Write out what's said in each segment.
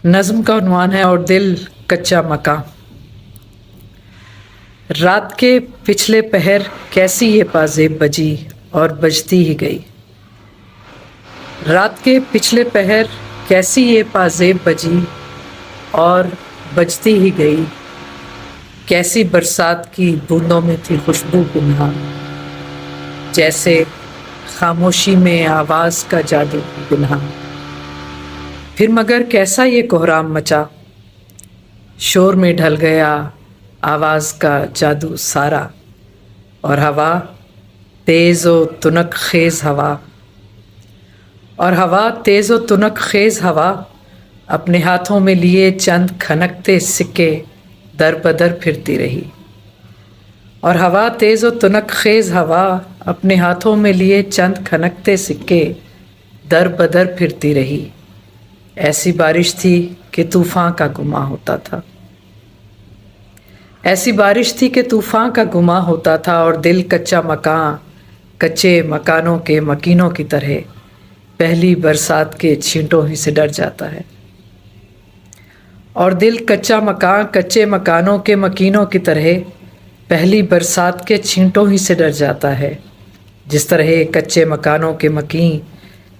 نظم کا عنوان ہے اور دل کچا مکاں۔ رات کے پچھلے پہر کیسی یہ پازیب بجی اور بجتی ہی گئی۔ رات کے پچھلے پہر کیسی یہ پازیب بجی اور بجتی ہی گئی۔ کیسی برسات کی بوندوں میں تھی خوشبو پنہاں، جیسے خاموشی میں آواز کا جادو پنہاں۔ پھر مگر کیسا یہ کہرام مچا، شور میں ڈھل گیا آواز کا جادو سارا، اور ہوا تیز و تنک خیز ہوا، اور ہوا تیز و تنک خیز ہوا اپنے ہاتھوں میں لیے چند کھنکتے سکے در بدر پھرتی رہی۔ اور ہوا تیز و تنک خیز ہوا اپنے ہاتھوں میں لیے چند کھنکتے سکے در بدر پھرتی رہی۔ ایسی بارش تھی کہ طوفان کا گماں ہوتا تھا، ایسی بارش تھی کہ طوفان کا گماں ہوتا تھا، اور دل کچا مکاں کچے مکانوں کے مکینوں کی طرح پہلی برسات کے چھینٹوں ہی سے ڈر جاتا ہے۔ اور دل کچا مکاں کچے مکانوں کے مکینوں کی طرح پہلی برسات کے چھینٹوں ہی سے ڈر جاتا ہے، جس طرح کچے مکانوں کے مکین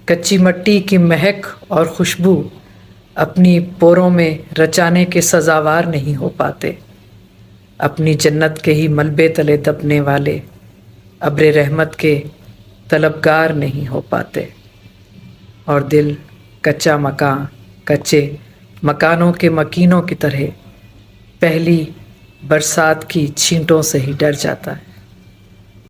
کچی مٹی کی مہک اور خوشبو اپنی پوروں میں رچانے کے سزاوار نہیں ہو پاتے، اپنی جنت کے ہی ملبے تلے دبنے والے ابر رحمت کے طلبگار نہیں ہو پاتے۔ اور دل کچا مکاں کچے مکانوں کے مکینوں کی طرح پہلی برسات کی چھینٹوں سے ہی ڈر جاتا ہے۔